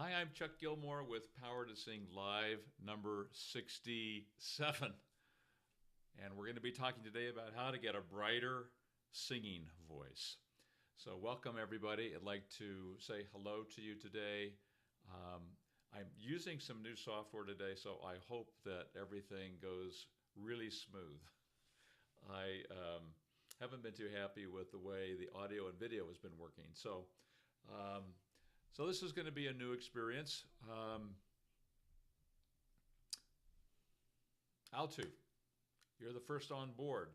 Hi, I'm Chuck Gilmore with Power to Sing Live number 67. And we're going to be talking today about how to get a brighter singing voice. So, welcome everybody. I'd like to say hello to you today. I'm using some new software today, so I hope that everything goes really smooth. I haven't been too happy with the way the audio and video has been working. So this is going to be a new experience. Altu, you're the first on board.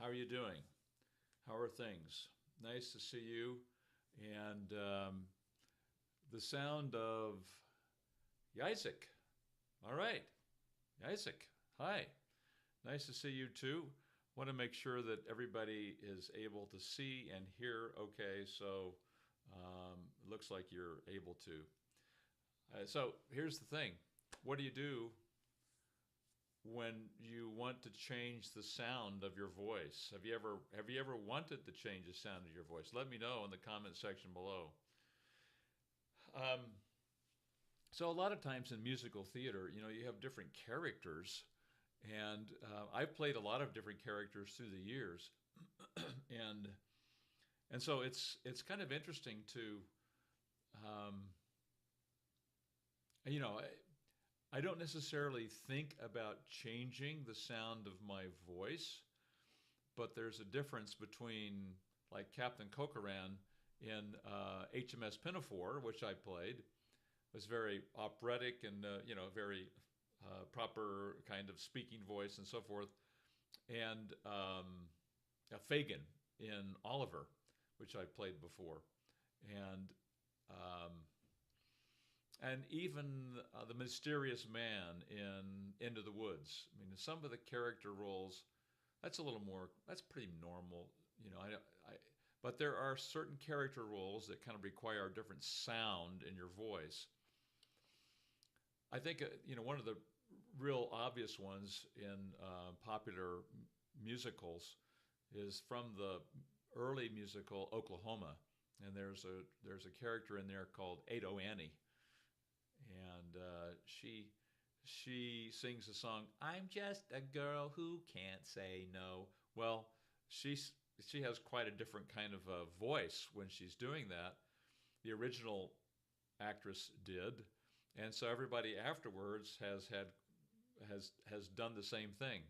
How are you doing? How are things? Nice to see you. And the sound of Isaac. All right, Isaac, hi. Nice to see you too. Want to make sure that everybody is able to see and hear okay, so it looks like you're able to. So here's the thing. What do you do when you want to change the sound of your voice? Have you ever wanted to change the sound of your voice? Let me know in the comment section below. So a lot of times in musical theater, you have different characters, and I've played a lot of different characters through the years, and so it's kind of interesting to, um, I don't necessarily think about changing the sound of my voice, but there's a difference between like Captain Cochran in HMS Pinafore, which I played, was very operatic and very proper kind of speaking voice and so forth, and Fagin in Oliver, which I played before, and even the mysterious man in Into the Woods. I mean, some of the character roles, that's pretty normal, but there are certain character roles that kind of require a different sound in your voice. I think, one of the real obvious ones in popular musicals is from the early musical Oklahoma, and there's a character in there called Ado Annie, and she sings the song "I'm just a girl who can't say no." Well, she has quite a different kind of a voice when she's doing that. The original actress did, and so everybody afterwards has done the same thing.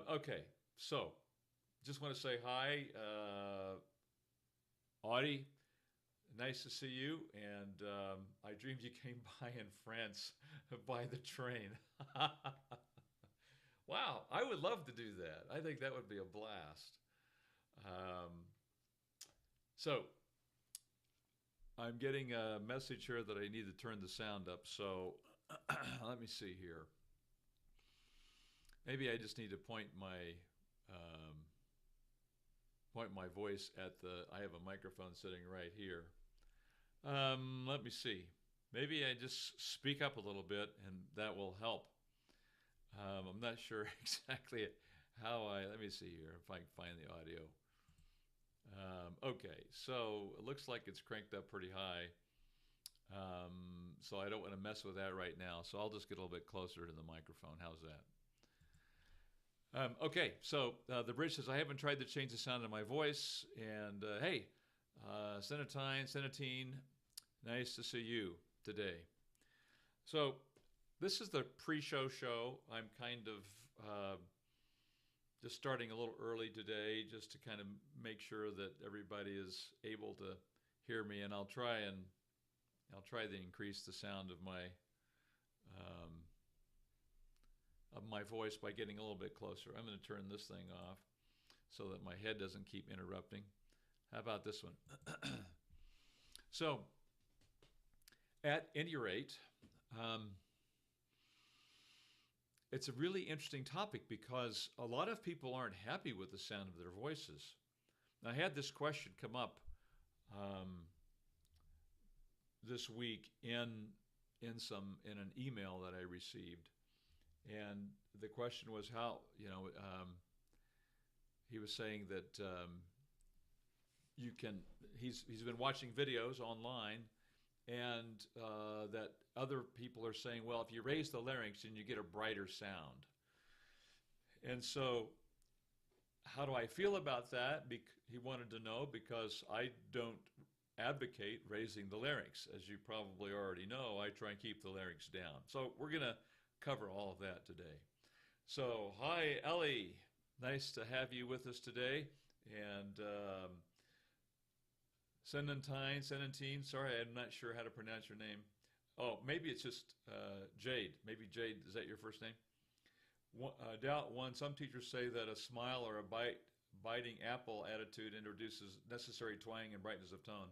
Okay, so just want to say hi, Audie. Nice to see you. And I dreamed you came by in France by the train. Wow, I would love to do that. I think that would be a blast. So I'm getting a message here that I need to turn the sound up. So let me see here. Maybe I just need to point my voice at I have a microphone sitting right here. Let me see. Maybe I just speak up a little bit and that will help. I'm not sure exactly let me see here if I can find the audio. Okay, so it looks like it's cranked up pretty high. So I don't want to mess with that right now. So I'll just get a little bit closer to the microphone. How's that? Okay, so the bridge says, I haven't tried to change the sound of my voice. And hey, Senatine, nice to see you today. So this is the pre-show show. I'm kind of just starting a little early today just to kind of make sure that everybody is able to hear me, and I'll try to increase the sound of my voice by getting a little bit closer. I'm going to turn this thing off so that my head doesn't keep interrupting. How about this one? So, at any rate, it's a really interesting topic because a lot of people aren't happy with the sound of their voices. I had this question come up this week in an email that I received, and the question was how he was saying that he's been watching videos online, and that other people are saying, well, if you raise the larynx, then you get a brighter sound. And so how do I feel about that? He wanted to know, because I don't advocate raising the larynx. As you probably already know, I try and keep the larynx down. So we're going to cover all of that today. So, hi, Ellie. Nice to have you with us today. And Senentine, sorry, I'm not sure how to pronounce your name. Oh, maybe it's just Jade. Maybe Jade, is that your first name? Doubt one, some teachers say that a smile or a biting apple attitude introduces necessary twang and brightness of tone.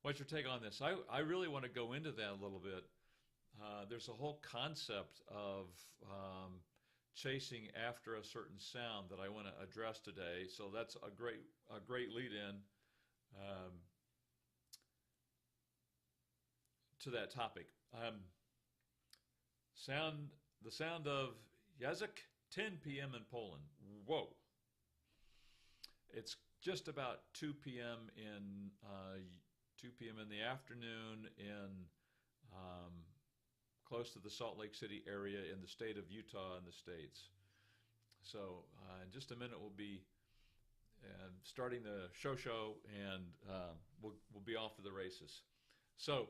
What's your take on this? I really want to go into that a little bit. There's a whole concept of chasing after a certain sound that I want to address today. So that's a great lead-in to that topic. The sound of Język, 10 p.m. in Poland. Whoa. It's just about 2 p.m. in 2 p.m. in the afternoon in close to the Salt Lake City area in the state of Utah in the States. So in just a minute we'll be starting the show and we'll be off to the races. So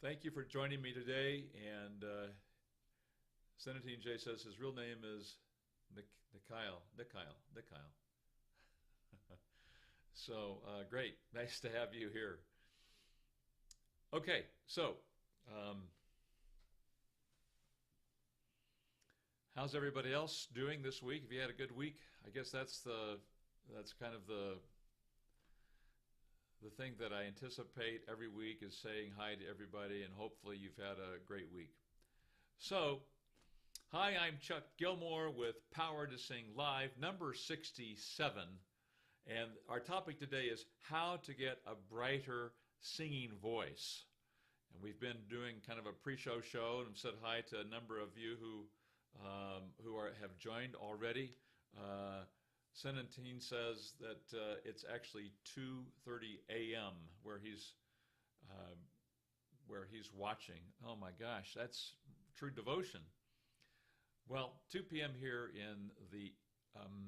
thank you for joining me today. And Senatine J says his real name is Mikhail. So great, nice to have you here. Okay, so how's everybody else doing this week? Have you had a good week? I guess that's kind of the thing that I anticipate every week, is saying hi to everybody, and hopefully you've had a great week. So, hi, I'm Chuck Gilmore with Power to Sing Live, number 67. And our topic today is how to get a brighter singing voice. And we've been doing kind of a pre-show show, and said hi to a number of you who have joined already. Senentine says that it's actually 2:30 a.m. where he's watching. Oh my gosh, that's true devotion. Well, 2 p.m. here in the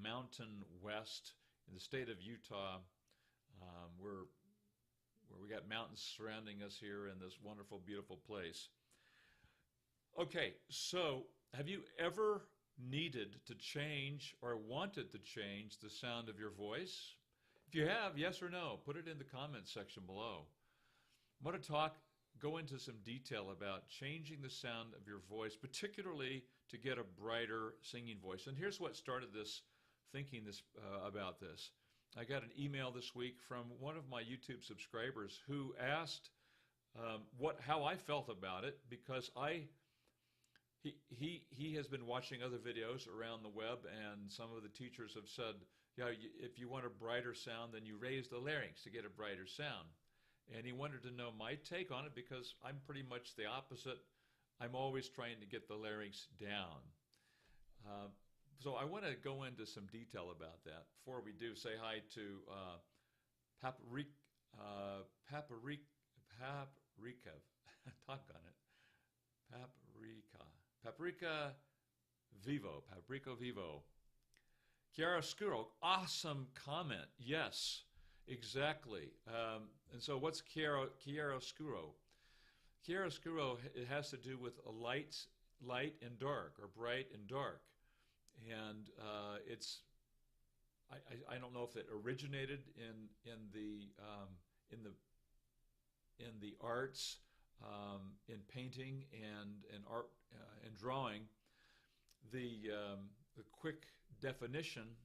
Mountain West in the state of Utah, where we got mountains surrounding us here in this wonderful, beautiful place. Okay, so have you ever needed to change or wanted to change the sound of your voice? If you have, yes or no, put it in the comments section below. I want to go into some detail about changing the sound of your voice, particularly to get a brighter singing voice. And here's what started this thinking about this. I got an email this week from one of my YouTube subscribers who asked how I felt about it, because he has been watching other videos around the web, and some of the teachers have said, yeah, if you want a brighter sound, then you raise the larynx to get a brighter sound. And he wanted to know my take on it, because I'm pretty much the opposite. I'm always trying to get the larynx down. So I want to go into some detail about that. Before we do, say hi to Paprika. Talk on it. Paprika Vivo. Chiaroscuro, awesome comment. Yes, exactly. And so what's chiaroscuro? Chiaroscuro, it has to do with a light and dark, or bright and dark. And I don't know if it originated in the arts, in painting and art and drawing. The quick definition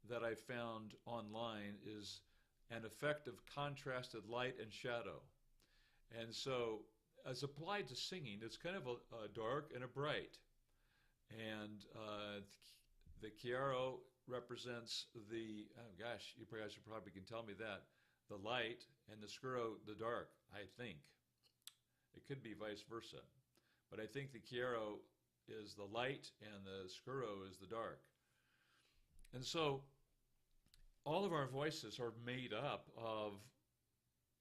that I found online is an effect of contrasted light and shadow. And so, as applied to singing, it's kind of a dark and a bright. And the chiaro represents the, oh gosh, you guys probably can tell me that, the light, and the scuro, the dark, I think. It could be vice versa. But I think the chiaro is the light and the scuro is the dark. And so all of our voices are made up of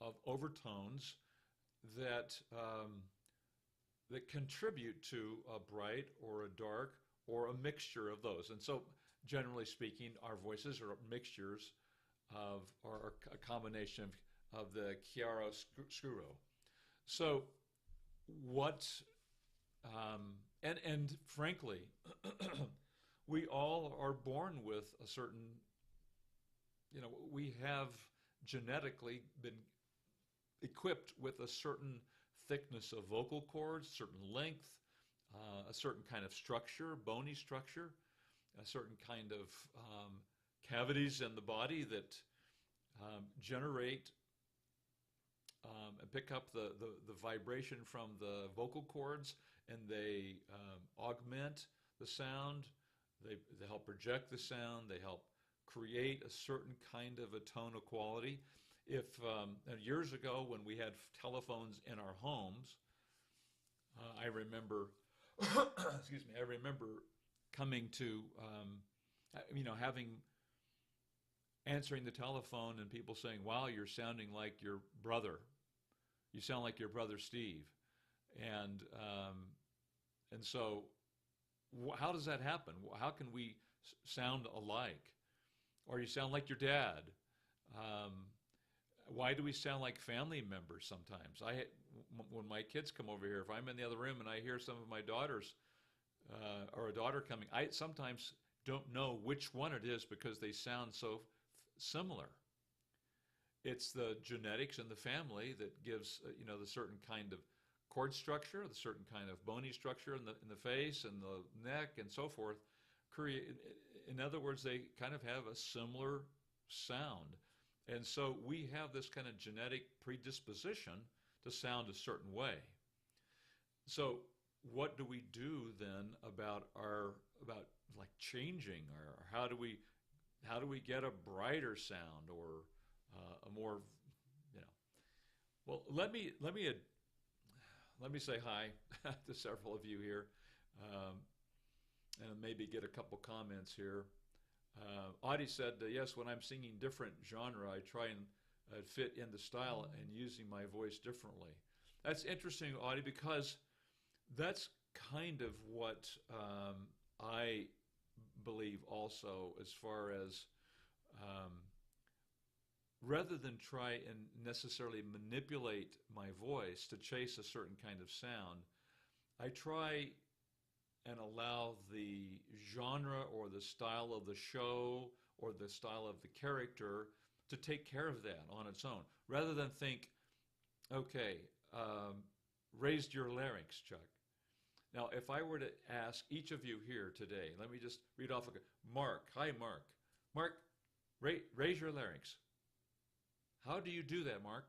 of overtones that that contribute to a bright or a dark or a mixture of those. And so, generally speaking, our voices are mixtures of, or a combination of the chiaroscuro. So, what, and frankly, we all are born with a certain, we have genetically been equipped with a certain thickness of vocal cords, certain length, a certain kind of structure, bony structure, a certain kind of cavities in the body that generate and pick up the vibration from the vocal cords, and they augment the sound. They help project the sound. They help create a certain kind of a tone of quality. If years ago, when we had telephones in our homes, I remember, excuse me, I remember coming to, answering the telephone and people saying, "Wow, you're sounding like your brother. You sound like your brother Steve," and so, how does that happen? How can we sound alike? Or you sound like your dad. Why do we sound like family members sometimes? When my kids come over here, if I'm in the other room and I hear some of my daughters or a daughter coming, I sometimes don't know which one it is because they sound so similar. It's the genetics in the family that gives the certain kind of cord structure, the certain kind of bony structure in the face and the neck and so forth. In other words, they kind of have a similar sound. And so we have this kind of genetic predisposition to sound a certain way. So what do we do then about like changing, or how do we get a brighter sound, or a more, well, let me say hi to several of you here, and maybe get a couple comments here. Audie said, yes, when I'm singing different genre, I try and fit in the style and using my voice differently. That's interesting, Audie, because that's kind of what I believe also, as far as rather than try and necessarily manipulate my voice to chase a certain kind of sound, I try and allow the genre or the style of the show or the style of the character to take care of that on its own, rather than think, okay, raised your larynx, Chuck. Now, if I were to ask each of you here today, let me just read off. Mark, hi, Mark. Mark, raise your larynx. How do you do that, Mark?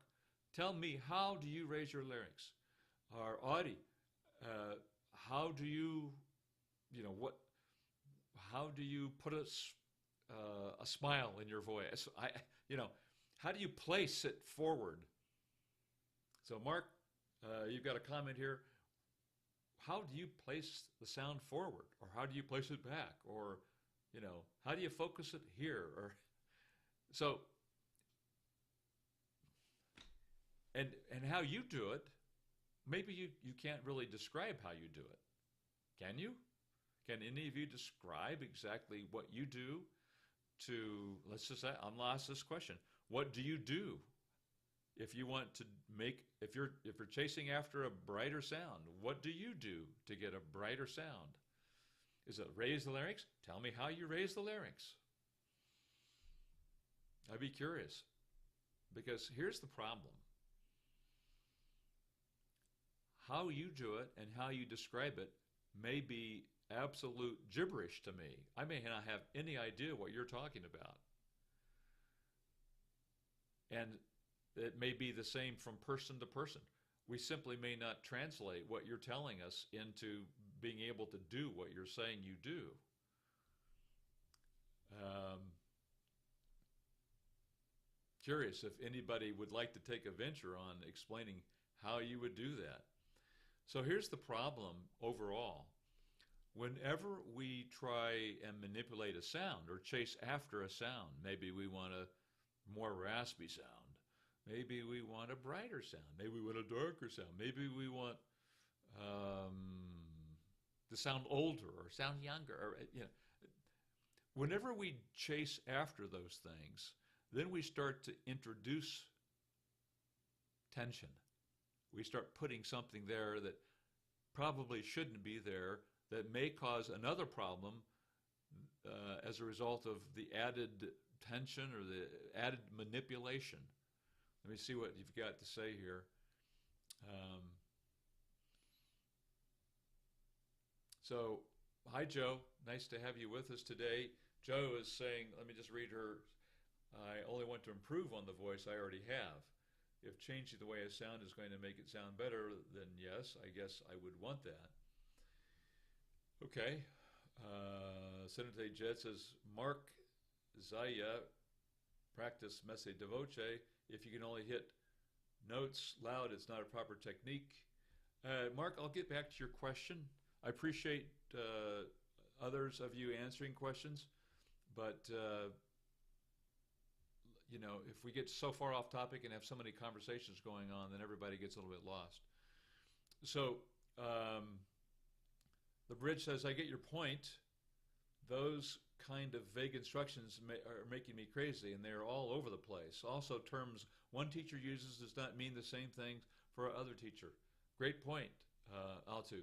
Tell me, how do you raise your larynx? Or Audie, how do you, how do you put a smile in your voice? How do you place it forward? So, Mark, you've got a comment here. How do you place the sound forward, or how do you place it back, or how do you focus it here, or so? And how you do it, maybe you can't really describe how you do it. Can you? Can any of you describe exactly what you do to, let's just say, I'm going to ask this question. What do you do if you want to if you're chasing after a brighter sound? What do you do to get a brighter sound? Is it raise the larynx? Tell me how you raise the larynx. I'd be curious, because here's the problem. How you do it and how you describe it may be absolute gibberish to me. I may not have any idea what you're talking about. And it may be the same from person to person. We simply may not translate what you're telling us into being able to do what you're saying you do. Curious if anybody would like to take a venture on explaining how you would do that. So here's the problem overall. Whenever we try and manipulate a sound or chase after a sound, maybe we want a more raspy sound, Maybe we want a brighter sound. Maybe we want a darker sound. Maybe we want to sound older or sound younger. Or, whenever we chase after those things, then we start to introduce tension. We start putting something there that probably shouldn't be there, that may cause another problem as a result of the added tension or the added manipulation. Let me see what you've got to say here. So, hi, Joe. Nice to have you with us today. Joe is saying, let me just read her. I only want to improve on the voice I already have. If changing the way I sound is going to make it sound better, then yes, I guess I would want that. Okay. Senator Jet says, Mark Zaya, practice messe de voce. If you can only hit notes loud, it's not a proper technique. Mark, I'll get back to your question. I appreciate others of you answering questions, but if we get so far off topic and have so many conversations going on, then everybody gets a little bit lost. So the bridge says, I get your point. Those kind of vague instructions are making me crazy, and they're all over the place. Also, terms one teacher uses does not mean the same thing for another teacher. Great point, Altu.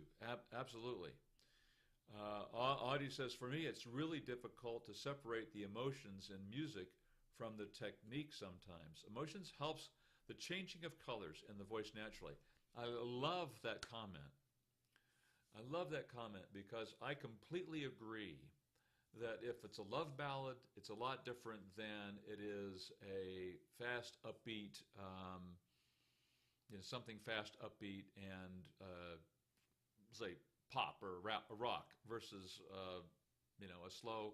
Absolutely. Audie says, for me, it's really difficult to separate the emotions in music from the technique sometimes. Emotions helps the changing of colors in the voice naturally. I love that comment. I love that comment because I completely agree that if it's a love ballad, it's a lot different than it is a fast, upbeat, something fast, upbeat, and say pop or rock versus a slow,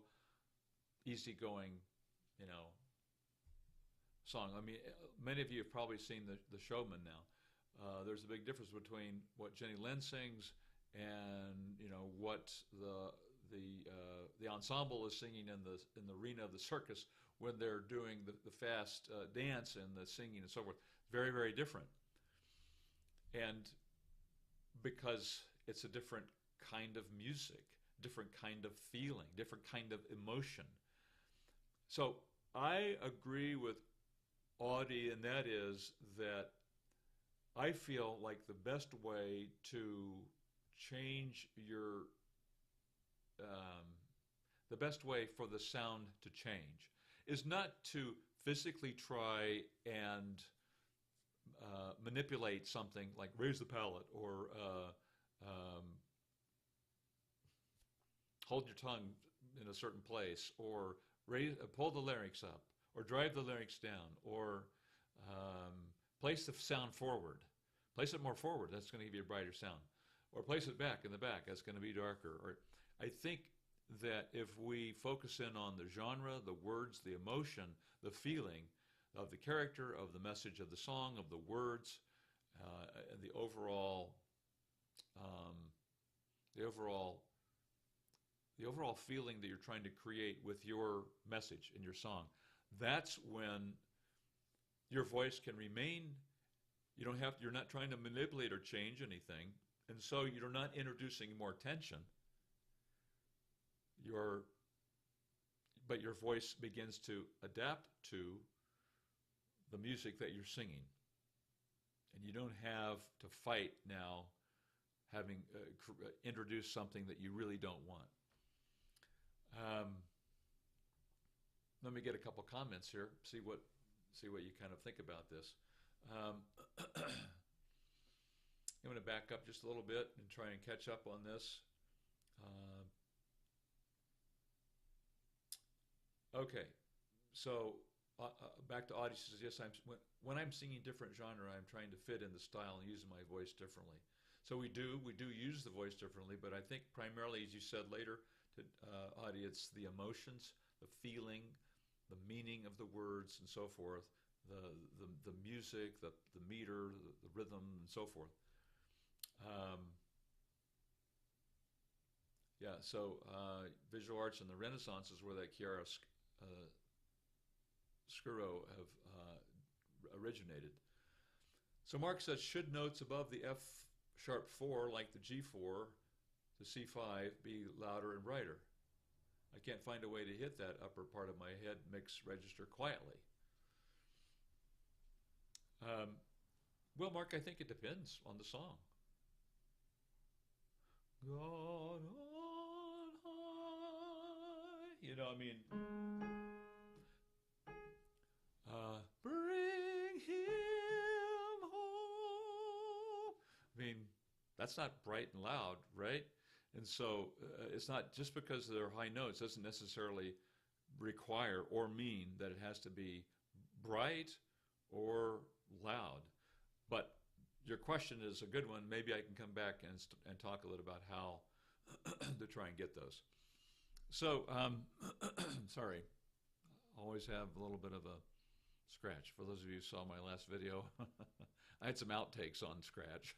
easygoing, song. I mean, many of you have probably seen the Showman now. There's a big difference between what Jenny Lind sings and what the ensemble is singing in the arena of the circus when they're doing the fast dance and the singing and so forth. Very, very different. And because it's a different kind of music, different kind of feeling, different kind of emotion. So I agree with Audie, and that is that I feel like the best way to change the best way for the sound to change is not to physically try and manipulate something like raise the palate or hold your tongue in a certain place or pull the larynx up or drive the larynx down or place the sound forward. Place it more forward, that's going to give you a brighter sound. Or place it back in the back, that's going to be darker. Or I think that if we focus in on the genre, the words, the emotion, the feeling of the character, of the message of the song, of the words, and the overall feeling that you're trying to create with your message in your song, that's when your voice can remain. You're not trying to manipulate or change anything, and so you're not introducing more tension. But your voice begins to adapt to the music that you're singing, and you don't have to fight now, having introduced something that you really don't want. Let me get a couple comments here. See what you kind of think about this. I'm going to back up just a little bit and try and catch up on this. Okay, so back to Audie says, yes, when I'm singing different genre, I'm trying to fit in the style and using my voice differently. So we do use the voice differently, but I think primarily, as you said later, to Audie, it's the emotions, the feeling, the meaning of the words, and so forth, the music, the meter, the rhythm, and so forth. So visual arts and the Renaissance is where that Chiara Scuro have originated. So Mark says, should notes above the F sharp 4, like the G4 to C5, be louder and brighter? I can't find a way to hit that upper part of my head mix register quietly. Well, Mark, I think it depends on the song. God on high. You know, I mean, bring him home. I mean, that's not bright and loud, right? And so it's not just because they're high notes doesn't necessarily require or mean that it has to be bright or loud. But your question is a good one. Maybe I can come back and talk a little about how to try and get those. So, sorry, always have a little bit of a scratch. For those of you who saw my last video, I had some outtakes on scratch.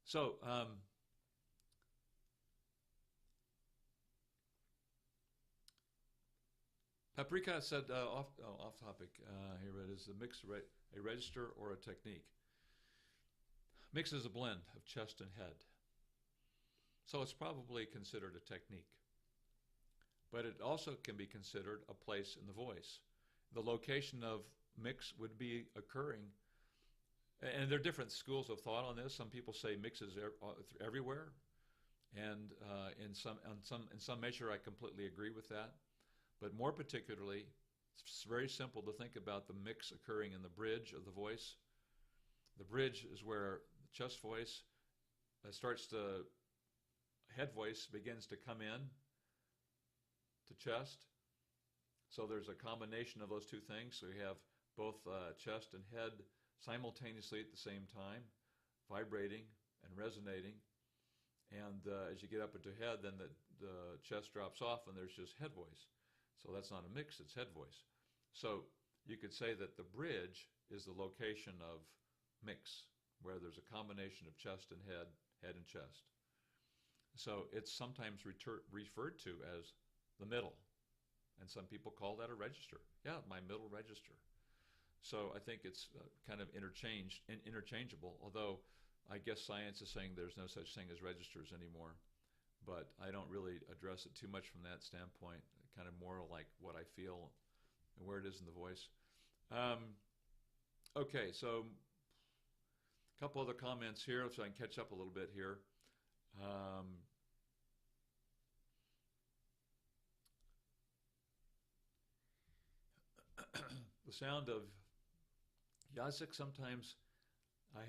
So, Paprika said, off topic, here it is, the mix, a register or a technique. Mix is a blend of chest and head. So it's probably considered a technique. But it also can be considered a place in the voice. The location of mix would be occurring, and there are different schools of thought on this. Some people say mix is everywhere, and in some measure I completely agree with that. But more particularly, it's very simple to think about the mix occurring in the bridge of the voice. The bridge is where the chest voice starts to, head voice begins to come in to chest. So there's a combination of those two things. So you have both chest and head simultaneously at the same time, vibrating and resonating. And as you get up into head, then the chest drops off and there's just head voice. So that's not a mix, it's head voice. So you could say that the bridge is the location of mix, where there's a combination of chest and head, head and chest. So it's sometimes referred to as the middle. And some people call that a register. Yeah, my middle register. So I think it's kind of interchangeable, although I guess science is saying there's no such thing as registers anymore. But I don't really address it too much from that standpoint, kind of more like what I feel and where it is in the voice. Okay, so a couple other comments here, so I can catch up a little bit here. The sound of Yazik, sometimes I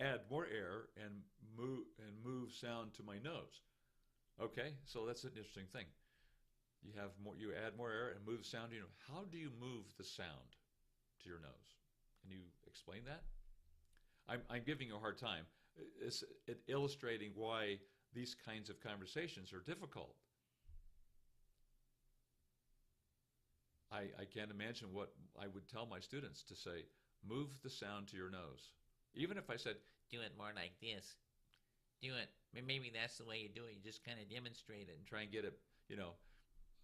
add more air and move sound to my nose. Okay, so that's an interesting thing. You add more air and move sound. You know, how do you move the sound to your nose? Can you explain that? I'm giving you a hard time. It's illustrating why these kinds of conversations are difficult. I can't imagine what I would tell my students to say, move the sound to your nose. Even if I said, do it more like this. Do it. Maybe that's the way you do it. You just kind of demonstrate it. And try and get it, you know,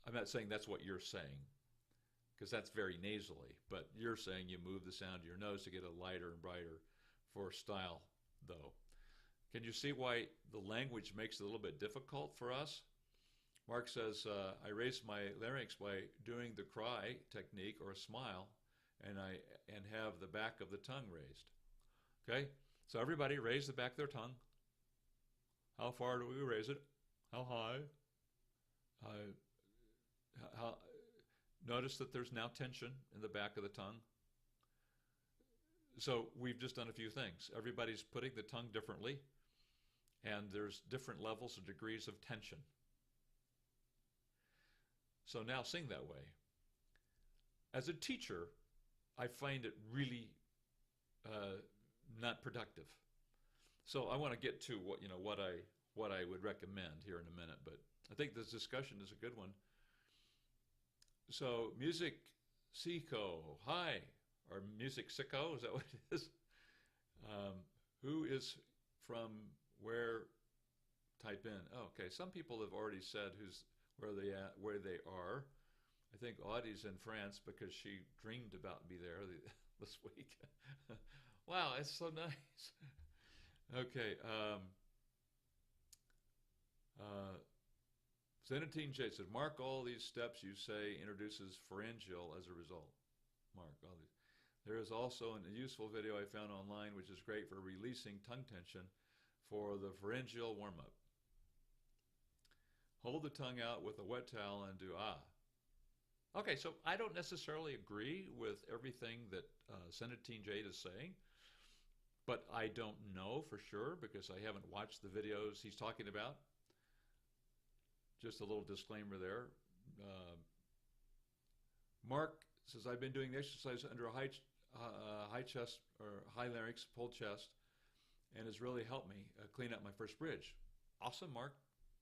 I'm not saying that's what you're saying, because that's very nasally. But you're saying you move the sound to your nose to get a lighter and brighter for style, though. Can you see why the language makes it a little bit difficult for us? Mark says, I raise my larynx by doing the cry technique or a smile, and have the back of the tongue raised. Okay, so everybody raise the back of their tongue. How far do we raise it? How high? Notice that there's now tension in the back of the tongue. So we've just done a few things. Everybody's putting the tongue differently, and there's different levels or degrees of tension. So now sing that way. As a teacher, I find it really not productive. So I want to get to what I would recommend here in a minute, but I think this discussion is a good one. So music sicko, hi, or music sicko, is that what it is? Who is from where? Type in. Oh, okay, some people have already said where they are, I think Audie's in France because she dreamed about me there this week. Wow, it's so nice. Okay. Zenatine J said, mark all these steps you say introduces pharyngeal as a result. Mark all these. There is also a useful video I found online which is great for releasing tongue tension for the pharyngeal warm-up. Hold the tongue out with a wet towel and do ah. Okay, so I don't necessarily agree with everything that Zenatine Jade is saying, but I don't know for sure because I haven't watched the videos he's talking about. Just a little disclaimer there. Mark says, I've been doing the exercise under a high chest or high larynx, pulled chest, and has really helped me clean up my first bridge. Awesome, Mark.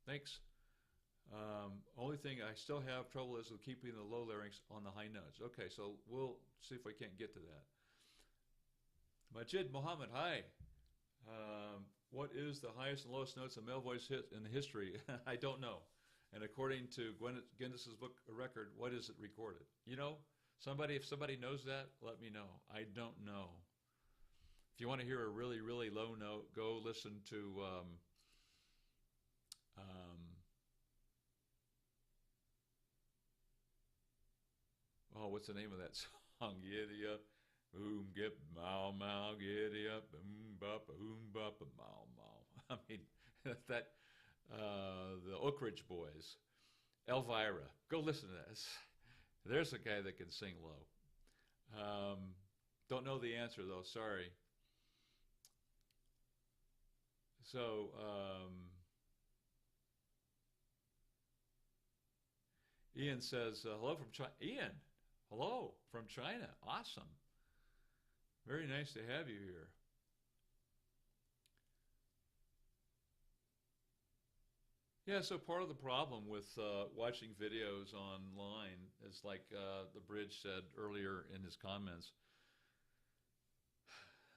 Thanks. Only thing I still have trouble is with keeping the low larynx on the high notes. Okay, so we'll see if we can't get to that. Majid Mohammed, hi. What is the highest and lowest notes a male voice hit in the history? I don't know. And according to Guinness's book record, what is it recorded? You know, if somebody knows that, let me know. I don't know. If you want to hear a really, really low note, go listen to what's the name of that song? Giddy up, boom, get mow, mow, giddy up, boom, bop, mow, mow. I mean, that, the Oak Ridge Boys, Elvira. Go listen to this. There's a guy that can sing low. Don't know the answer, though. Sorry. So, Ian says, hello from China. Ian, hello from China. Awesome. Very nice to have you here. Yeah, so part of the problem with watching videos online is like the Bridge said earlier in his comments,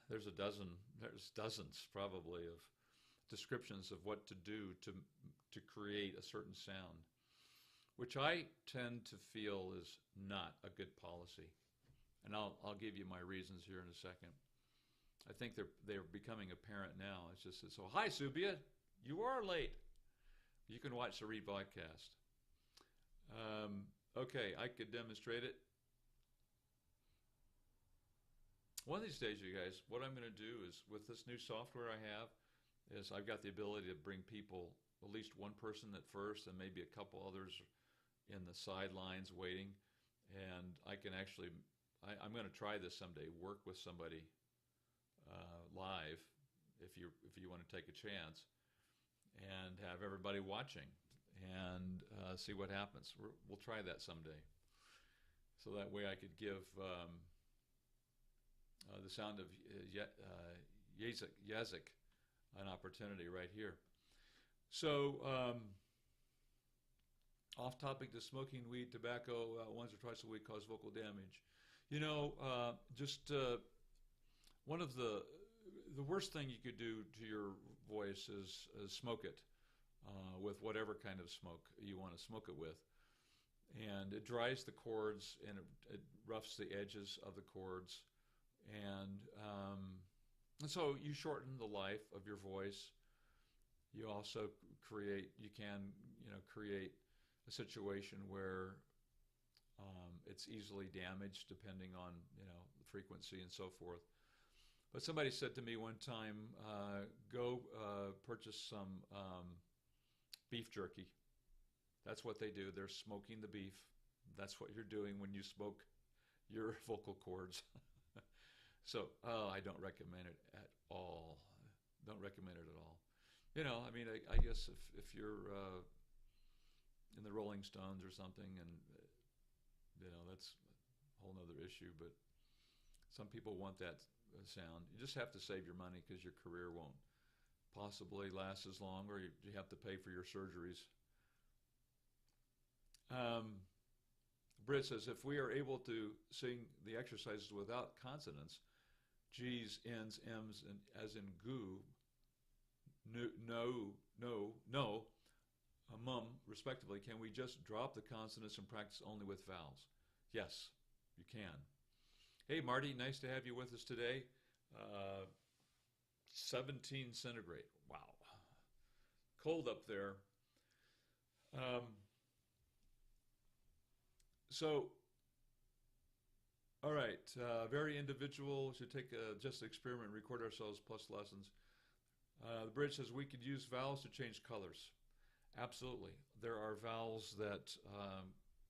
there's dozens probably of descriptions of what to do to create a certain sound, which I tend to feel is not a good policy. And I'll give you my reasons here in a second. I think they're becoming apparent now. It's just so, hi Subia, you are late. You can watch the rebroadcast. Okay, I could demonstrate it. One of these days, you guys, what I'm going to do is, with this new software I have, is I've got the ability to bring people, at least one person at first, and maybe a couple others in the sidelines waiting. And I can actually, I'm going to try this someday, work with somebody live, if you want to take a chance, and have everybody watching and see what happens. We'll try that someday. So that way I could give the sound of Yazik an opportunity right here. So off topic, does smoking weed, tobacco once or twice a week cause vocal damage? You know, one of the worst thing you could do to your voice is smoke it with whatever kind of smoke you want to smoke it with. And it dries the cords and it roughs the edges of the cords. And so you shorten the life of your voice. You also create a situation where it's easily damaged depending on the frequency and so forth. But somebody said to me one time, go purchase some beef jerky. That's what they do. They're smoking the beef. That's what you're doing when you smoke your vocal cords. So, I don't recommend it at all. Don't recommend it at all. I mean, I guess if you're in the Rolling Stones or something, and that's a whole nother issue. But some people want that sound. You just have to save your money because your career won't possibly last as long, or you have to pay for your surgeries. Britt says, if we are able to sing the exercises without consonants, G's, N's, M's, and as in goo, no, mum, respectively, can we just drop the consonants and practice only with vowels? Yes, you can. Hey, Marty, nice to have you with us today. 17 centigrade. Wow. Cold up there. So, all right, very individual. Should take just an experiment, record ourselves plus lessons. The bridge says we could use vowels to change colors. Absolutely. There are vowels that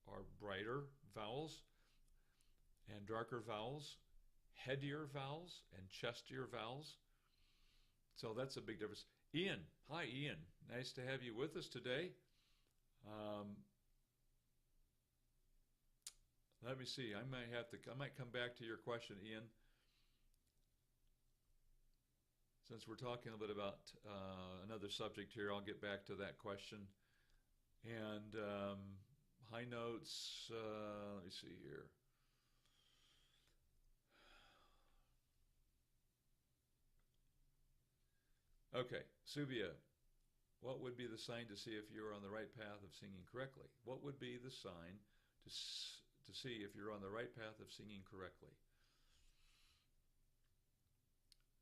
are brighter vowels and darker vowels, headier vowels and chestier vowels. So that's a big difference. Ian, hi Ian. Nice to have you with us today. Let me see. I might come back to your question, Ian. Since we're talking a bit about another subject here, I'll get back to that question. And high notes, let me see here. Okay, Subia, what would be the sign to see if you're on the right path of singing correctly? What would be the sign to see if you're on the right path of singing correctly?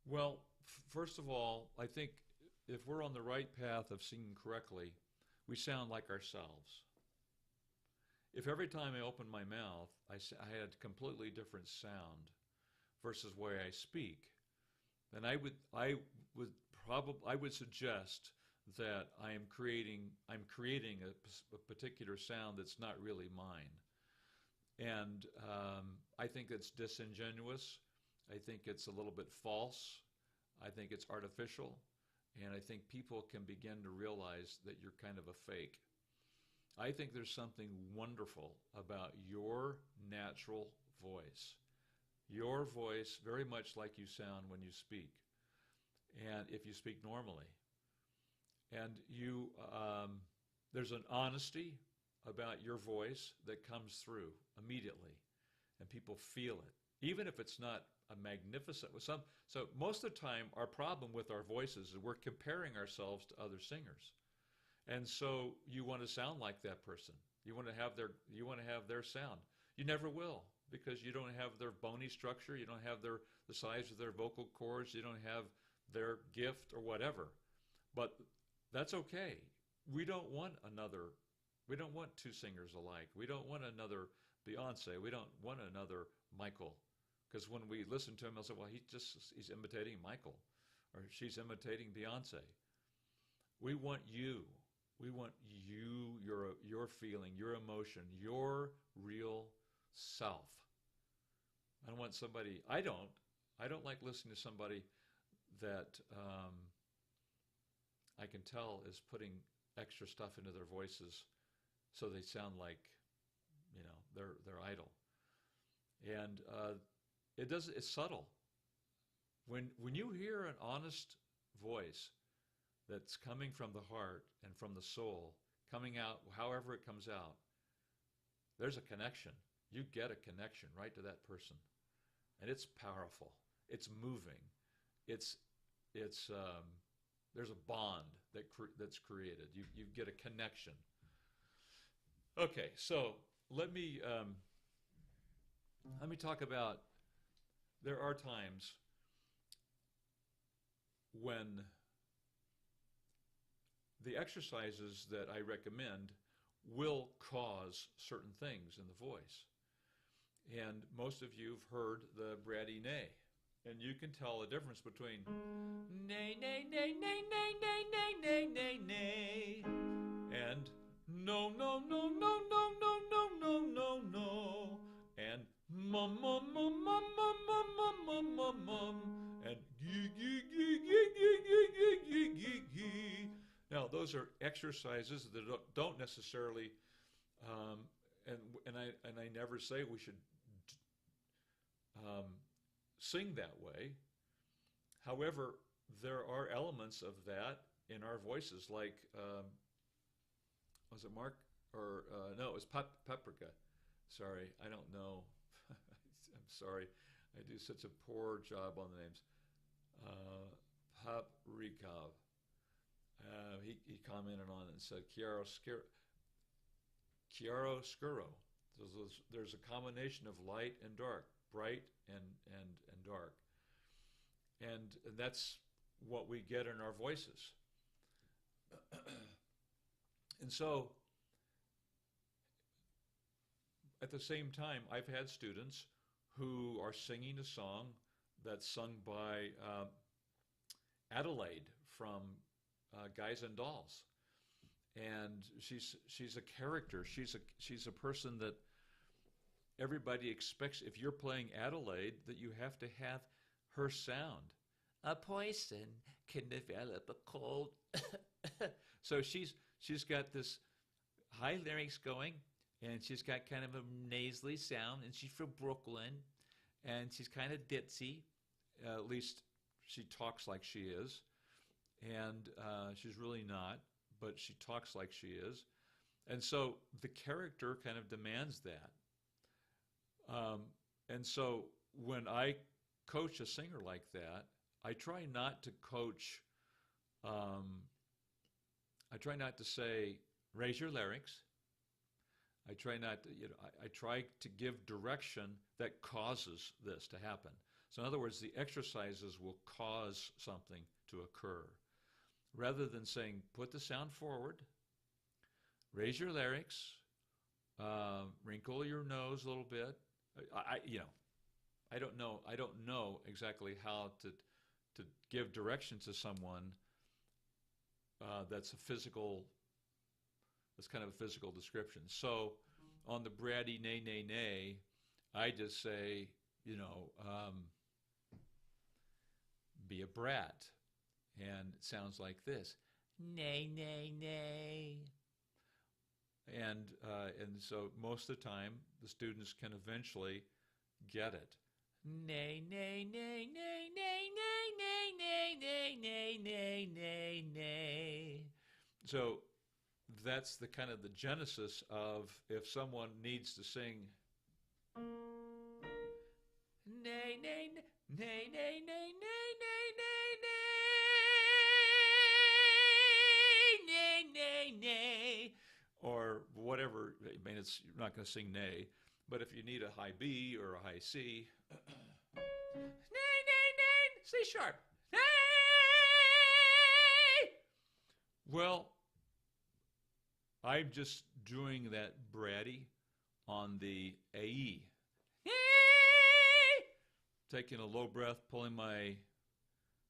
Well, first of all, I think if we're on the right path of singing correctly, we sound like ourselves. If every time I open my mouth, I had a completely different sound versus the way I speak, then I would suggest that I'm creating a particular sound that's not really mine. And I think it's disingenuous. I think it's a little bit false. I think it's artificial. And I think people can begin to realize that you're kind of a fake. I think there's something wonderful about your natural voice. Your voice, very much like you sound when you speak. And if you speak normally. And there's an honesty about your voice that comes through immediately. And people feel it. Even if it's not a magnificent, so most of the time our problem with our voices is we're comparing ourselves to other singers. And so you want to sound like that person. You want to have their sound. You never will, because you don't have their bony structure, you don't have the size of their vocal cords, you don't have their gift or whatever. But that's okay. We don't want two singers alike. We don't want another Beyonce. We don't want another Michael. Because when we listen to him, I'll say, well, he's imitating Michael, or she's imitating Beyonce. We want you. We want you, your feeling, your emotion, your real self. I don't want somebody, I don't like listening to somebody that I can tell is putting extra stuff into their voices so they sound like, their idol. And it's subtle. When you hear an honest voice that's coming from the heart and from the soul, coming out however it comes out, there's a connection. You get a connection right to that person. And it's powerful. It's moving. It's there's a bond that's created. You get a connection. Okay, so let me talk about, there are times when the exercises that I recommend will cause certain things in the voice. And most of you have heard the bratty neigh. And you can tell the difference between neigh, neigh, neigh, neigh, neigh, neigh, neigh, neigh, neigh, and no, no, no, no, no, no, no, no, no, no, and mum, mum, mum, mum, mum, mum, mum, mum, mum, mum, and gee, gee, gee, gee, gee, gee, gee, gee, gee. Now, those are exercises that don't necessarily, and I never say we should sing that way. However, there are elements of that in our voices, like, was it Mark? Or, no, it was Paprika. Sorry, I don't know. I'm sorry. I do such a poor job on the names. Paprika. he commented on it and said chiaroscuro. There's a combination of light and dark, bright and dark, and that's what we get in our voices. And so, at the same time, I've had students who are singing a song that's sung by Adelaide from Guys and Dolls, and she's a character. She's a person that everybody expects. If you're playing Adelaide, that you have to have her sound. A poison can develop a cold. So she's got this high larynx going, and she's got kind of a nasally sound, and she's from Brooklyn, and she's kind of ditzy. At least she talks like she is, and she's really not, but she talks like she is. And so the character kind of demands that. And so when I coach a singer like that, I try not to coach, I try not to say, raise your larynx. I try not to, I try to give direction that causes this to happen. So in other words, the exercises will cause something to occur. Rather than saying, put the sound forward, raise your larynx, wrinkle your nose a little bit. I don't know exactly how to give direction to someone that's kind of a physical description. So on the bratty nay, nay, nay, I just say, be a brat. And it sounds like this, nay, nay, nay. And so most of the time, the students can eventually get it. Nay, nay, nay, nay, nay, nay, nay, nay, nay, nay, nay, nay. So that's the kind of the genesis of if someone needs to sing nay, nay, nay, nay, nay, nay, nay, nay, nay, nay, or whatever. I mean, you're not going to sing nay, but if you need a high B or a high C, nay, nay, nay, C sharp, nay. Well, I'm just doing that bratty on the AE. Taking a low breath, pulling my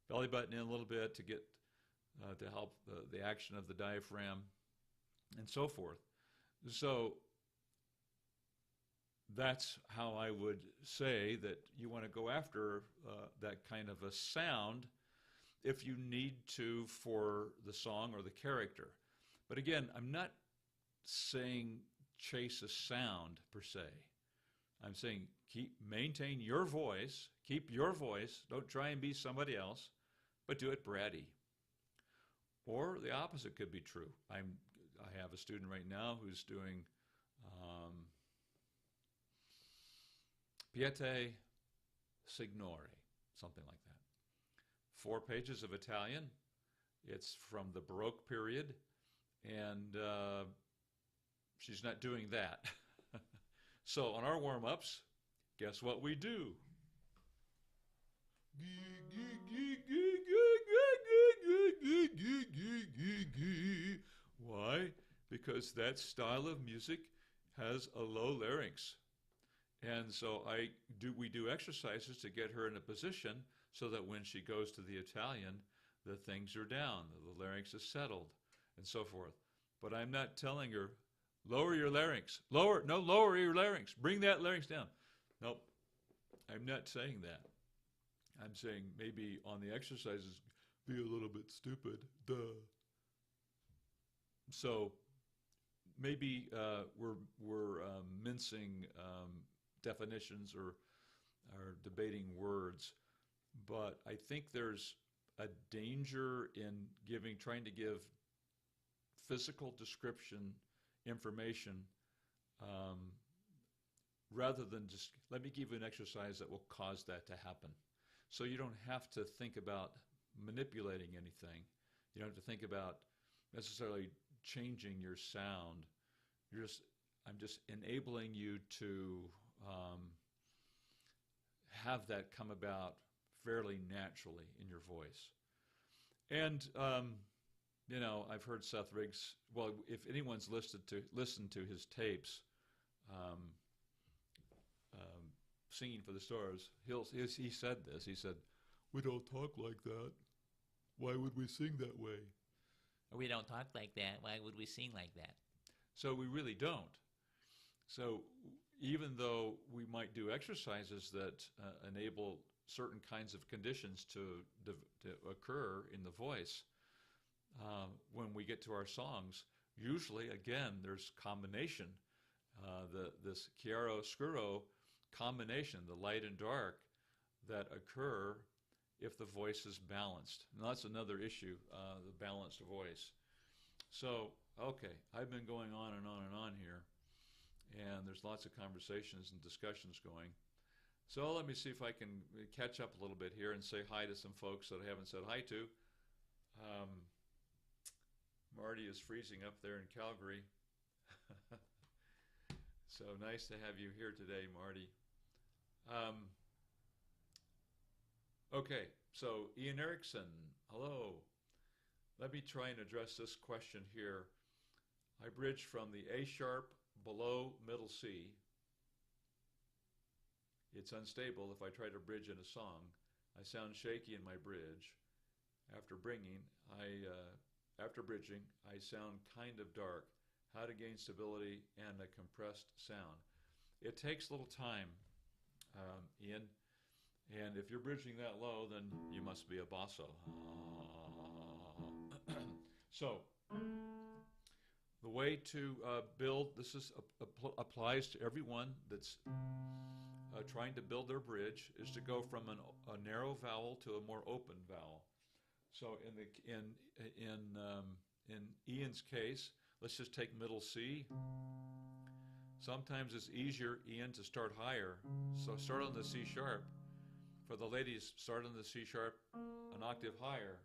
belly button in a little bit to get to help the action of the diaphragm, and so forth. So that's how I would say that you want to go after that kind of a sound if you need to for the song or the character. But again, I'm not saying chase a sound per se. I'm saying maintain your voice, keep your voice, don't try and be somebody else, but do it bratty. Or the opposite could be true. I have a student right now who's doing Piete Signore, something like that. 4 pages of Italian. It's from the Baroque period, and she's not doing that. So on our warm-ups, guess what we do? Why? Because that style of music has a low larynx. And so we do exercises to get her in a position so that when she goes to the Italian, the things are down, the larynx is settled, and so forth. But I'm not telling her, lower your larynx. Lower your larynx. Bring that larynx down. Nope. I'm not saying that. I'm saying maybe on the exercises, be a little bit stupid. Duh. So maybe we're mincing definitions or debating words, but I think there's a danger in trying to give physical description information rather than just, let me give you an exercise that will cause that to happen. So you don't have to think about manipulating anything. You don't have to think about necessarily changing your sound. I'm just enabling you to have that come about fairly naturally in your voice. And I've heard Seth Riggs. Well, if anyone's listened to his tapes, um, singing for the stars, he said this. He said, "We don't talk like that. Why would we sing that way?" We don't talk like that. Why would we sing like that? So we really don't. So even though we might do exercises that enable certain kinds of conditions to occur in the voice, when we get to our songs, usually, again, there's combination. This chiaro-scuro combination, the light and dark, that occur if the voice is balanced. And that's another issue, the balanced voice. So, okay, I've been going on and on and on here, and there's lots of conversations and discussions going. So let me see if I can catch up a little bit here and say hi to some folks that I haven't said hi to. Marty is freezing up there in Calgary. So nice to have you here today, Marty. Okay, so Ian Erickson, hello. Let me try and address this question here. I bridge from the A sharp below middle C. It's unstable if I try to bridge in a song. I sound shaky in my bridge. After bridging, I sound kind of dark. How to gain stability and a compressed sound. It takes a little time, Ian. And if you're bridging that low, then you must be a basso. So, the way to build, this applies to everyone that's trying to build their bridge, is to go from a narrow vowel to a more open vowel. So in Ian's case, let's just take middle C. Sometimes it's easier, Ian, to start higher. So start on the C sharp. For the ladies, start on the C sharp an octave higher.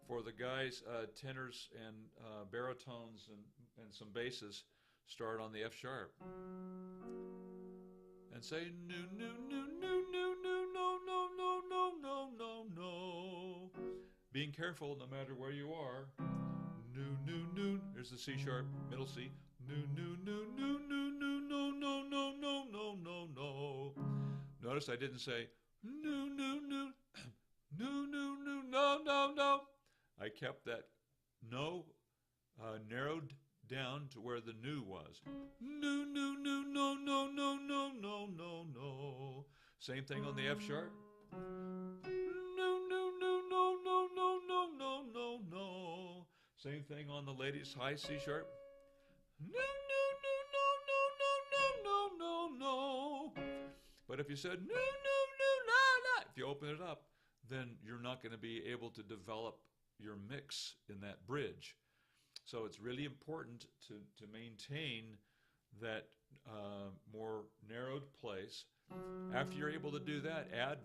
For the guys, tenors and baritones and some basses, start on the F sharp. And say no, no, no, no, no, no, no, no, no, no, no, no, no. Being careful no matter where you are. No, no, no. There's the C sharp, middle C. No, no, no, no, no, no, no, no, no, no, no, no, no. Notice I didn't say no, no, no, no, no, no, no, no, no. I kept that no narrowed down to where the new was. No, no, no, no, no, no, no, no, no, no. Same thing on the F sharp. No, no, no, no, no, no, no, no, no, no. Same thing on the ladies' high C sharp. No, no, no, no, no, no, no, no, no, no. But if you said no, no, no, la, la, if you open it up, then you're not going to be able to develop your mix in that bridge. So it's really important to maintain that more narrowed place. After you're able to do that, add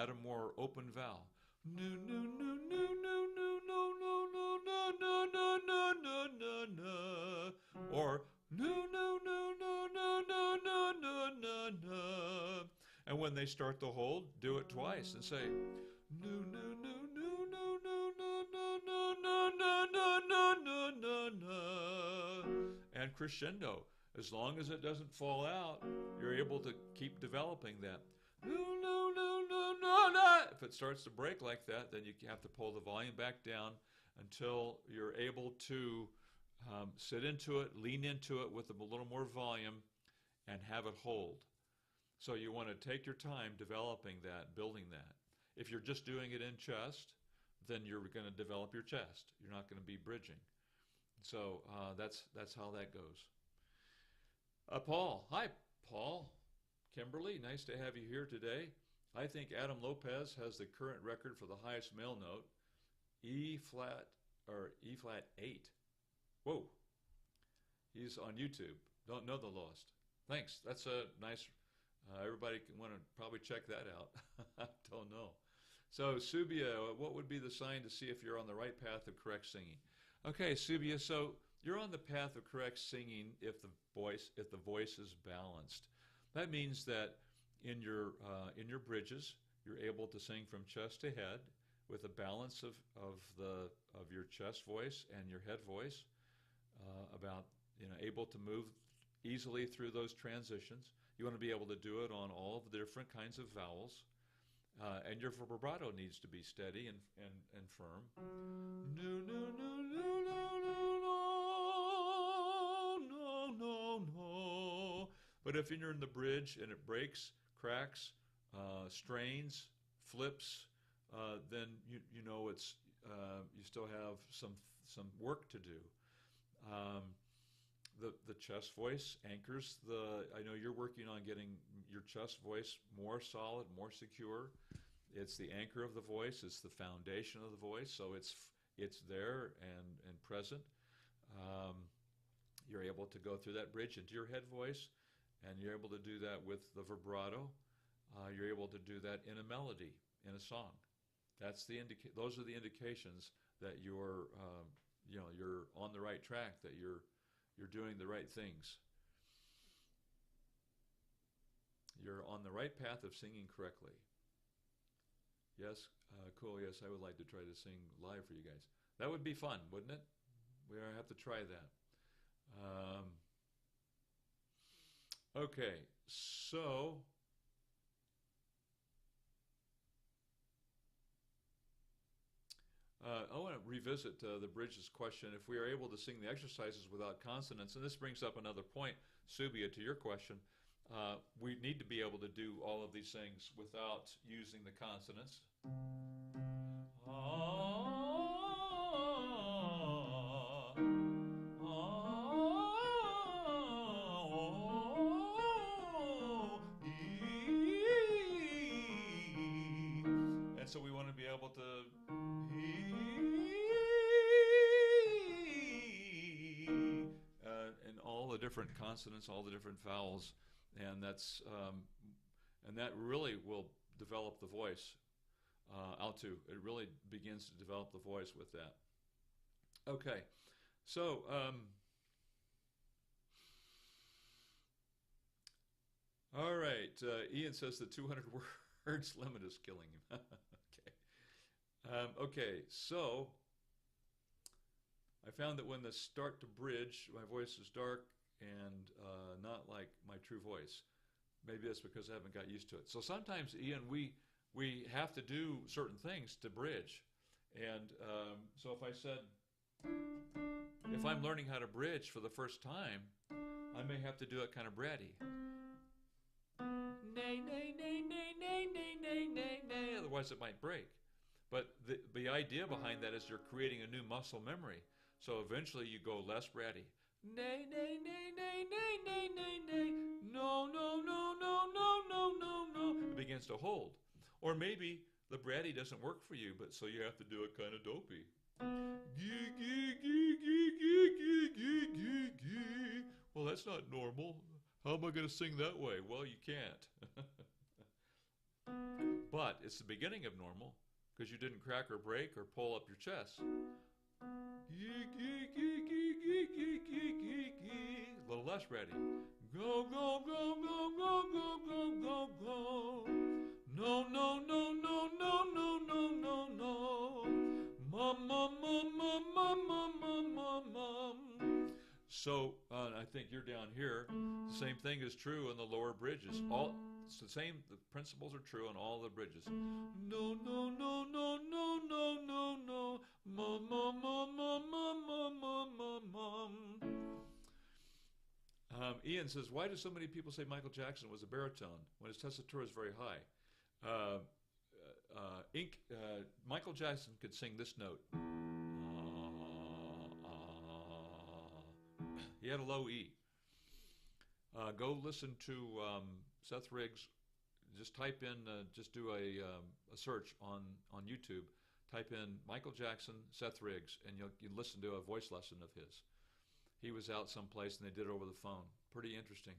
a more open vowel. No, no, no, no, no, no, no, no, no, no, no, no, no, no, no, no. Or no, no, no, no, no, no, no, no, no, no. And when they start to hold, do it twice and say no, no, no, no, no, no, no, no, no, no, no, no, no, no, no. And crescendo. As long as it doesn't fall out, you're able to keep developing that. No, no, no, no, no, no. If it starts to break like that, then you have to pull the volume back down until you're able to sit into it, lean into it with a little more volume, and have it hold. So you want to take your time developing that, building that. If you're just doing it in chest, then you're going to develop your chest. You're not going to be bridging. So that's how that goes. Paul. Hi, Paul. Kimberly, nice to have you here today. I think Adam Lopez has the current record for the highest male note, E flat 8. Whoa. He's on YouTube. Don't know the lost. Thanks. That's a nice. Everybody can want to probably check that out. I don't know. So, Subia, what would be the sign to see if you're on the right path of correct singing? Okay, Subia, so you're on the path of correct singing if the voice is balanced. That means that in your bridges, you're able to sing from chest to head with a balance of your chest voice and your head voice, about able to move easily through those transitions. You want to be able to do it on all of the different kinds of vowels, and your vibrato needs to be steady and firm. No, no, no, no, no, no, no, no, no. But if you're in the bridge and it breaks, cracks, strains, flips, then you know it's you still have some work to do. The chest voice anchors I know you're working on getting your chest voice more solid, more secure. It's the anchor of the voice. It's the foundation of the voice. So it's there and present. You're able to go through that bridge into your head voice, and you're able to do that with the vibrato. You're able to do that in a melody, in a song. Those are the indications that you're on the right track, that you're doing the right things. You're on the right path of singing correctly. Yes, cool. Yes, I would like to try to sing live for you guys. That would be fun, wouldn't it? We have to try that. Okay, so I want to revisit the bridges question. If we are able to sing the exercises without consonants, and this brings up another point, Subia, to your question, we need to be able to do all of these things without using the consonants. And so we want to be able to and all the different consonants, all the different vowels, and that really will develop the voice. Alto, it really begins to develop the voice with that. Okay, so all right. Ian says the 200 words limit is killing him. Okay. Okay, so I found that when the start to bridge, my voice is dark and not like my true voice. Maybe that's because I haven't got used to it. So sometimes, Ian, we have to do certain things to bridge. And so if I said, if I'm learning how to bridge for the first time, I may have to do it kind of bratty. Nay, nay, nay, nay, nay, nay, nay, nay, nay. Otherwise it might break. But the idea behind that is you're creating a new muscle memory. So eventually you go less bratty. Nay, nay, nay, nay, nay, nay, nay, nay. No, no, no, no, no, no, no, no. It begins to hold. Or maybe the bratty doesn't work for you, but so you have to do it kind of dopey. Gee, gee, gee, gee, gee, gee, gee, gee, gee. Well, that's not normal. How am I going to sing that way? Well, you can't. But it's the beginning of normal, because you didn't crack or break or pull up your chest. A little less ready. Go, go, go, go, go, go, go, go, go. No, no, no, no, no, no, no, no, no. Mum, mum, mum, mum, mum, mum, mum, mum, mum. So I think you're down here. The same thing is true in the lower bridges. It's the same. The principles are true on all the bridges. No, no, no, no, no, no, no, no. Mum, mum, mum, mum, mum, mum, mum, mum. Ian says, why do so many people say Michael Jackson was a baritone when his tessitura is very high? Michael Jackson could sing this note. He had a low E. Go listen to Seth Riggs. Just type in, just do a search on YouTube. Type in Michael Jackson, Seth Riggs, and you listen to a voice lesson of his. He was out someplace and they did it over the phone. Pretty interesting.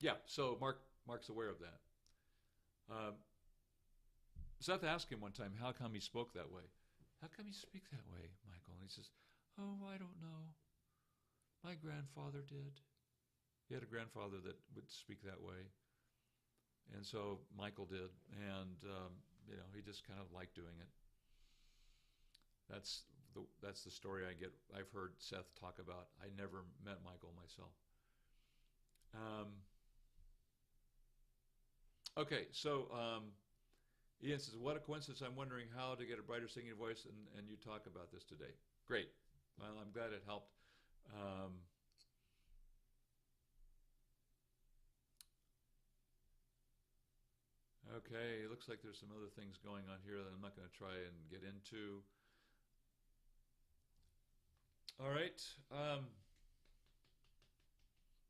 Yeah, so Mark's aware of that. Uh, Seth asked him one time, how come he spoke that way? How come you speak that way, Michael? And he says, oh, I don't know. My grandfather did. He had a grandfather that would speak that way. And so Michael did. And, he just kind of liked doing it. That's the story I've heard Seth talk about. I never met Michael myself. Okay, so Ian says, what a coincidence. I'm wondering how to get a brighter singing voice, and you talk about this today. Great. Well, I'm glad it helped. Okay, it looks like there's some other things going on here that I'm not going to try and get into. All right.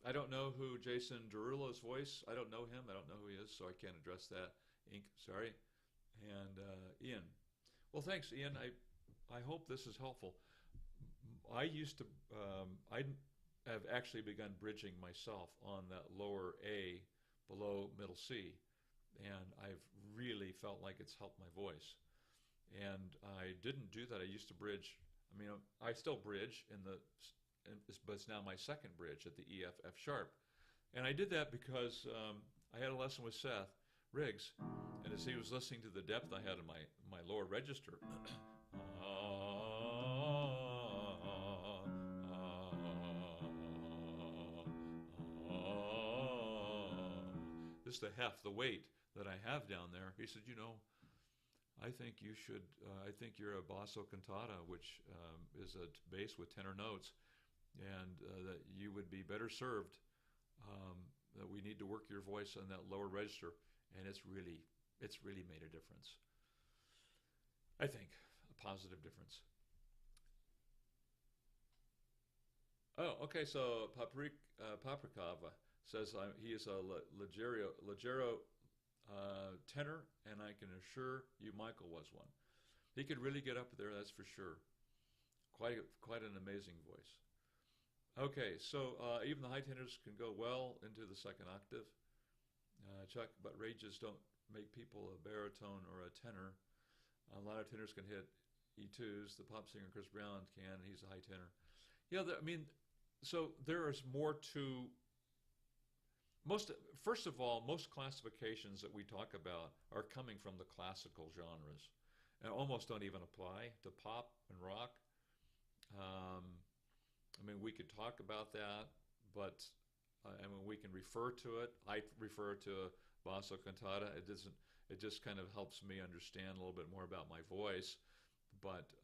I don't know who Jason Derulo's voice. I don't know him. I don't know who he is, so I can't address that. Sorry. And Ian. Well, thanks, Ian. I hope this is helpful. I used to. I have actually begun bridging myself on that lower A below middle C, and I've really felt like it's helped my voice. And I didn't do that. I used to bridge. I mean, I still bridge but it's now my second bridge at the E, F sharp. And I did that because I had a lesson with Seth Riggs, and as he was listening to the depth I had in my lower register, just the heft, the weight that I have down there, he said, I think I think you're a basso cantata, which is a bass with tenor notes, and that you would be better served, that we need to work your voice on that lower register, and it's really made a difference. I think a positive difference. Oh, okay, so Paprikov says he is a Leggero tenor, and I can assure you Michael was one. He could really get up there, that's for sure. Quite an amazing voice. Okay, so even the high tenors can go well into the second octave. Chuck, but ranges don't make people a baritone or a tenor. A lot of tenors can hit E2s. The pop singer Chris Brown can, he's a high tenor. Yeah, so there is more to first of all, most classifications that we talk about are coming from the classical genres and almost don't even apply to pop and rock. We could talk about that, but we can refer to it. I refer to basso cantata. It just kind of helps me understand a little bit more about my voice, but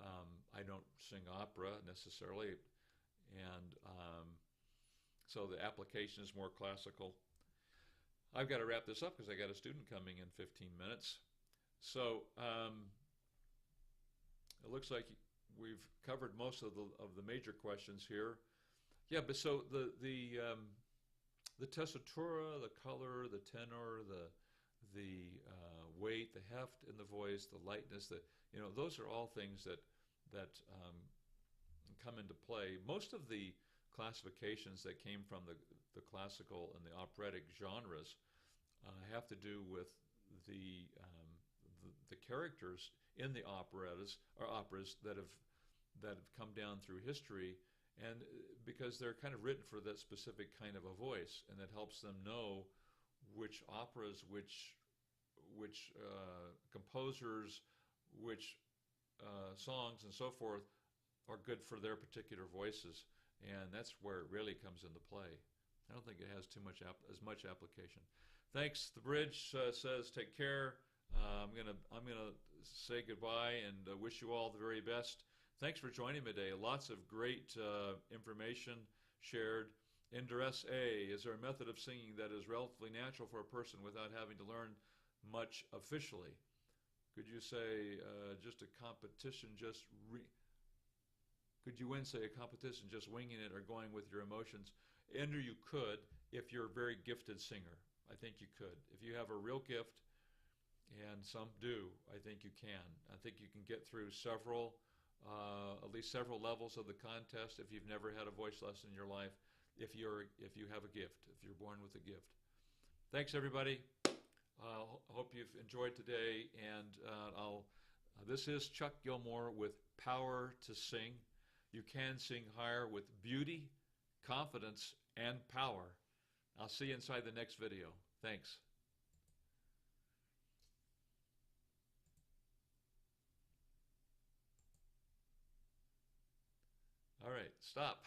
I don't sing opera necessarily, and so the application is more classical. I've got to wrap this up because I got a student coming in 15 minutes. So it looks like we've covered most of the major questions here. Yeah, but so the tessitura, the color, the tenor, the weight, the heft in the voice, the lightness, those are all things that come into play. Most of the classifications that came from the classical and the operatic genres have to do with the characters in the operas that have come down through history, and because they're kind of written for that specific kind of a voice, and that helps them know which operas, which composers, which songs, and so forth are good for their particular voices, and that's where it really comes into play. I don't think it has as much application. Thanks. The bridge says take care. I'm gonna say goodbye and wish you all the very best. Thanks for joining me today. Lots of great information shared. Indress A, is there a method of singing that is relatively natural for a person without having to learn much officially? Could you say just a competition, could you win, say, a competition just winging it or going with your emotions? Ender, you could if you're a very gifted singer. I think you could. If you have a real gift, and some do, I think you can. I think you can get through at least several levels of the contest if you've never had a voice lesson in your life, if you have a gift, if you're born with a gift. Thanks, everybody. Hope you've enjoyed today, and this is Chuck Gilmore with Power to Sing. You can sing higher with beauty, confidence, and power. I'll see you inside the next video. Thanks. All right, stop.